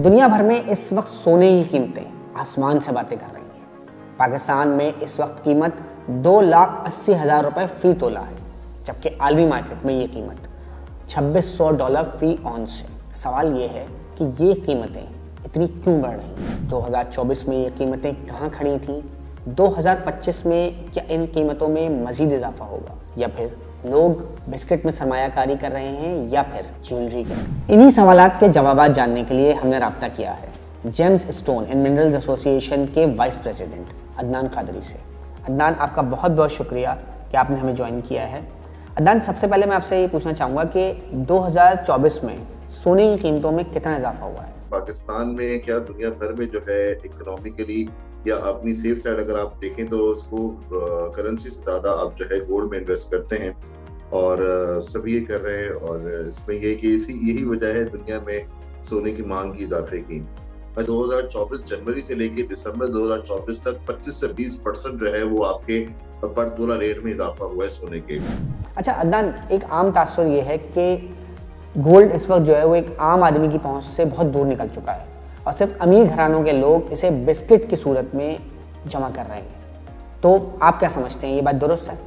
दुनिया भर में इस वक्त सोने की कीमतें आसमान से बातें कर रही हैं। पाकिस्तान में इस वक्त कीमत 2,80,000 रुपये फ़ी तोला है, जबकि आलमी मार्केट में ये कीमत $2,600 फ़ी औंस है। सवाल ये है कि ये कीमतें इतनी क्यों बढ़ रही हैं? 2024 में ये कीमतें कहाँ खड़ी थीं? 2025 में क्या इन कीमतों में मज़ीद इजाफा होगा, या फिर लोग बिस्किट में सरमायाकारी कर रहे हैं, या फिर ज्वेलरी के? इन्हीं सवालात के जवाब जानने के लिए हमने रब्ता किया है James stone and minerals association के वाइस प्रेसिडेंट अदनान कादरी से। अदनान, आपका बहुत बहुत शुक्रिया कि आपने हमें ज्वाइन किया है। अदनान, सबसे पहले मैं आपसे ये पूछना चाहूँगा कि 2024 में सोने की कीमतों में कितना इजाफा हुआ है? पाकिस्तान में क्या दुनिया भर में जो है इकोनॉमिकली या अपनी सेफ साइड अगर आप देखें तो उसको करेंसी से ज़्यादा आप जो है गोल्ड में इन्वेस्ट करते हैं, और सभी ये कर रहे हैं। और इसमें यही वजह है दुनिया में सोने की मांग की इजाफे की। 2024 जनवरी से लेकर दिसंबर 2024 तक 25 से 20% जो है वो आपके पर तोला रेट में इजाफा हुआ है सोने के। अच्छा अदनान, एक आम तासुर ये है कि गोल्ड इस वक्त जो है वो एक आम आदमी की पहुंच से बहुत दूर निकल चुका है, और सिर्फ अमीर घरानों के लोग इसे बिस्किट की सूरत में जमा कर रहे हैं। तो आप क्या समझते हैं, ये बात दुरुस्त है?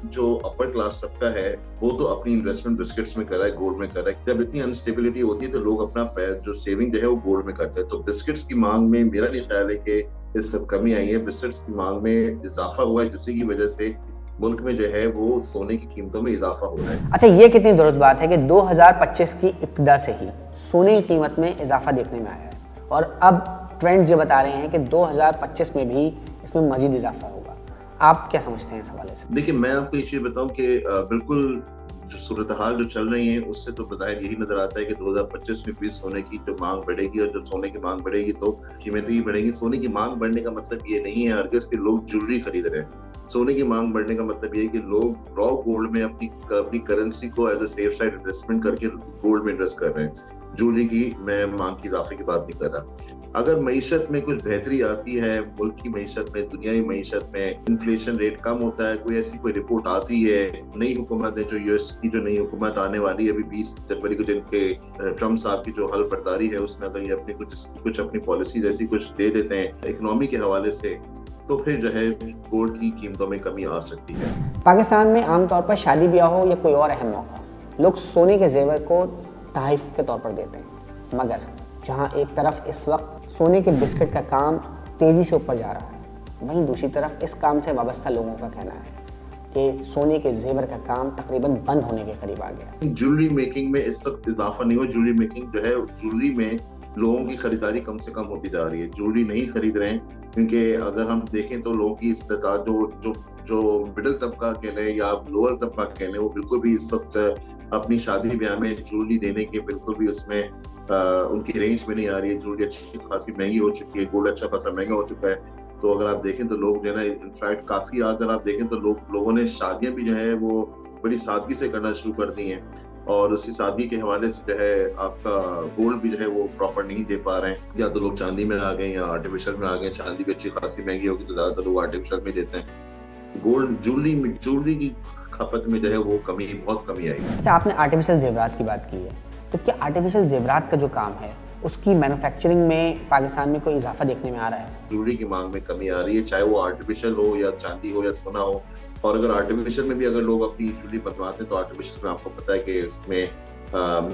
जो अपर क्लास सबका है वो तो अपनी इन्वेस्टमेंट बिस्किट्स में कर रहा है, गोल्ड में कर रहा है। जब इतनी अनस्टेबिलिटी होती है तो लोग अपना जो सेविंग जो है वो गोल्ड में करते हैं। तो बिस्किट्स की मांग में मेरा नहीं ख्याल है कि इस सब कमी आई है। बिस्किट्स की मांग में इजाफा हुआ है, जिसकी वजह से मुल्क में जो है वो सोने की कीमतों में इजाफा हो रहा है। अच्छा, ये कितनी दुरुस्त बात है कि 2025 की इब्तिदा से ही सोने की कीमत में इजाफा देखने में आया है, और अब ट्रेंड्स ये बता रहे हैं कि 2025 में भी इसमें मजीद इजाफा होगा। आप क्या समझते हैं इस हवाले से? देखिए, मैं आपको ये चीज़ बताऊं कि बिल्कुल जो सूरत हाल जो चल रही है उससे तो बज़ाहिर यही नजर आता है कि 2025 में भी सोने की जो मांग बढ़ेगी, और जब सोने की मांग बढ़ेगी तो कीमतें भी बढ़ेंगी। सोने की मांग बढ़ने का मतलब ये नहीं है हरगिज़ कि लोग ज्वेलरी खरीद रहे हैं। सोने की मांग बढ़ने का मतलब ये है कि लोग रॉ गोल्ड में अपनी करेंसी को as a safe side investment करके गोल्ड में इन्वेस्ट कर रहे हैं। ज्वेलरी की मैं मांग की इजाफे की बात नहीं कर रहा। अगर मईशत में कुछ बेहतरी आती है, मुल्क की मईशत में, दुनियाई मईशत में इन्फ्लेशन रेट कम होता है, कोई कुछ आती है, नई हुकूमत ने जो यूएस की जो नई हुकूमत आने वाली है अभी 20 जनवरी को, जिनके ट्रम्प साहब की जो हल बर्दारी है उसमें अगर ये अपनी कुछ अपनी पॉलिसी जैसी कुछ दे देते हैं इकोनॉमी के हवाले से, तो फिर जो है गोल्ड की कीमतों में कमी आ सकती है। पाकिस्तान में आमतौर पर शादी ब्याह हो या कोई और अहम मौका, लोग सोने के जेवर को तोहफे के तौर पर देते हैं, मगर जहां एक तरफ इस वक्त सोने के बिस्किट का काम तेज़ी से ऊपर जा रहा है, वहीं दूसरी तरफ इस काम से वाबस्ता लोगों का कहना है कि सोने के जेवर का काम तकरीबन बंद होने के करीब आ गया। ज्वेलरी मेकिंग में इस वक्त इजाफा नहीं हुआ। ज्वेलरी मेकिंग जो है, ज्वेलरी में लोगों की खरीदारी कम से कम होती जा रही है। ज्वेलरी नहीं खरीद रहे हैं, क्योंकि अगर हम देखें तो लोगों की इस्तेताद जो मिडिल तबका कह लें या लोअर तबका कह लें, वो बिल्कुल भी इस वक्त अपनी शादी ब्याह में ज्वेलरी देने के बिल्कुल भी उसमें उनकी रेंज में नहीं आ रही है। ज्वेलरी अच्छी खासी महंगी हो चुकी है, गोल्ड अच्छा खासा महंगा हो चुका है। तो अगर आप देखें तो लोग जो है ना, इनफैक्ट काफी अगर आप देखें तो लोगों ने शादियां भी जो है वो बड़ी सादगी से करना शुरू कर दी हैं, और उसी सादगी के हवाले से जो है आपका गोल्ड भी जो है वो प्रॉपर नहीं दे पा रहे हैं। या तो लोग चांदी में आ गए या आर्टिफिशियल में आ गए। चांदी भी अच्छी खासी महंगी होगी तो ज्यादातर लोग आर्टिफिशियल में देते हैं। गोल्ड ज्वेलरी की खपत में जो है वो बहुत कमी आई। अच्छा, आपने आर्टिफिशियल जेवरात की बात की है, तो क्या आर्टिफिशियल जेवरात का जो काम है उसकी मैन्युफैक्चरिंग में पाकिस्तान में कोई इजाफा देखने में आ रहा है? ज्वेलरी की मांग में कमी आ रही है, चाहे वो आर्टिफिशियल हो या चांदी हो या सोना हो। और अगर आर्टिफिशियल में भी अगर लोग अपनी ज्वेलरी बनवाते हैं तो आर्टिफिशियल में आपको पता है कि इसमें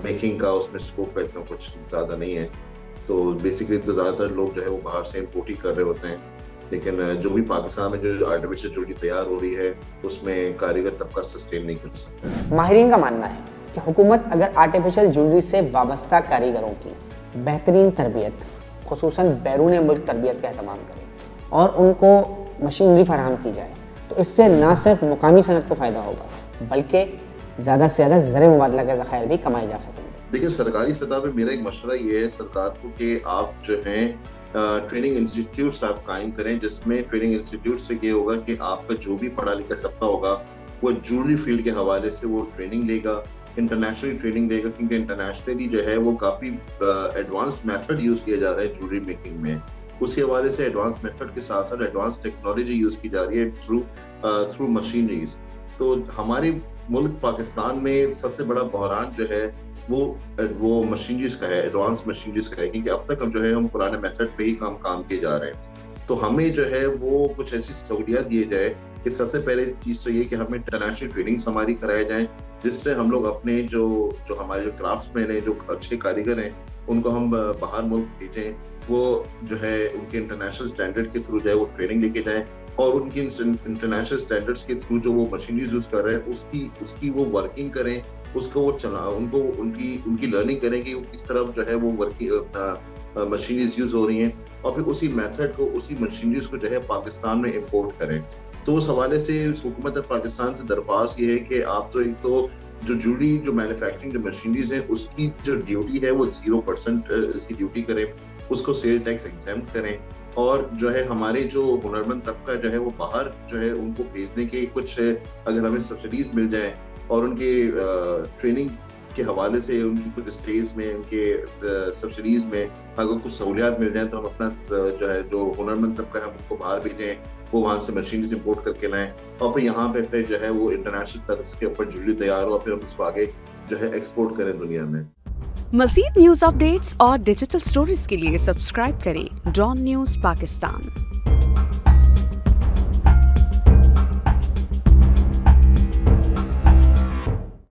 मेकिंग का उसमें स्कोप इतना कुछ ज्यादा नहीं है। तो बेसिकली तो ज्यादातर लोग जो है वो बाहर से इम्पोर्ट ही कर रहे होते हैं। लेकिन जो भी पाकिस्तान में जो आर्टिफिशियल ज्वेलरी तैयार हो रही है उसमें कारीगर तबका सस्टेन नहीं कर सकता। माहिरीन का मानना है कि हुकूमत अगर आर्टिफिशियल ज्वेलरी से वाबस्ता कारीगरों की बेहतरीन तरबियत, खुसूसन बैरून मुल्क तरबियत का एहतमाम करे और उनको मशीनरी फराहम की जाए, तो इससे न सिर्फ मुकामी सनत को फ़ायदा होगा बल्कि ज़्यादा से ज़्यादा ज़र मुबादला के ज़खायर भी कमाए जा सकेंगे। देखिए, सरकारी सतह पर मेरा एक मशवरा ये है सरकार को कि आप जो है ट्रेनिंग इंस्टीट्यूट्स आप कायम करें, जिसमें ट्रेनिंग इंस्टीट्यूट से ये होगा कि आपका जो भी पढ़ा लिखा तबका होगा वो ज्वेलरी फील्ड के हवाले से वो ट्रेनिंग लेगा, इंटरनेशनली ट्रेनिंग लेगा, क्योंकि इंटरनेशनली जो है वो काफ़ी एडवांस मेथड यूज़ किया जा रहा है ज्वेलरी मेकिंग में। उसके हवाले से एडवांस मेथड के साथ साथ एडवांस टेक्नोलॉजी यूज़ की जा रही है थ्रू मशीनरीज। तो हमारे मुल्क पाकिस्तान में सबसे बड़ा बहरान जो है वो मशीनरीज का है, एडवांस मशीनरीज का है, क्योंकि अब तक हम जो है हम पुराने मेथड पे ही काम किए जा रहे हैं। तो हमें जो है वो कुछ ऐसी सहूलियत दिए जाए कि सबसे पहले चीज तो ये कि हमें इंटरनेशनल ट्रेनिंग्स हमारी कराए जाएं, जिससे हम लोग अपने जो हमारे जो क्राफ्ट्समैन हैं, जो अच्छे कारीगर हैं, उनको हम बाहर मुल्क भेजें, वो जो है उनके इंटरनेशनल स्टैंडर्ड के थ्रू जो है वो ट्रेनिंग लेके जाएं, और उनके इंटरनेशनल स्टैंडर्ड्स के थ्रू जो वो मशीनरीज यूज कर रहे हैं उसकी वो वर्किंग करें, उसको वो उनको उनकी लर्निंग करें कि किस तरफ जो है वो वर्किंग मशीनरीज यूज हो रही हैं, और फिर उसी मेथड को, उसी मशीनरीज को जो है पाकिस्तान में इम्पोर्ट करें। तो उस हवाले से हुकूमत पाकिस्तान से दरख्वास्त ये है कि आप तो एक तो जो मैन्युफैक्चरिंग जो मशीनरीज है उसकी जो ड्यूटी है वो 0% इसकी ड्यूटी करें, उसको सेल टैक्स एग्जेम्प्ट करें, और जो है हमारे जो हुनरमंद तबका जो है वो बाहर जो है उनको भेजने के कुछ अगर हमें सब्सिडीज मिल जाए, और उनके ट्रेनिंग के हवाले से उनकी कुछ स्टेज में, उनके सब्सिडीज में अगर कुछ सहूलियात मिल जाए, तो हम अपना जो है जो हुनरमंद तबका है हम उनको बाहर भेजें, वो वहां से मशीनरीज इंपोर्ट करके लाएं, और फिर यहाँ पे फिर जो है वो इंटरनेशनल तर्ज के ऊपर ज्वेलरी तैयार हो, फिर हम उसको आगे जो है एक्सपोर्ट करें दुनिया में। मज़ीद न्यूज़ अपडेट्स और डिजिटल स्टोरीज के लिए सब्सक्राइब करें डॉन न्यूज़ पाकिस्तान।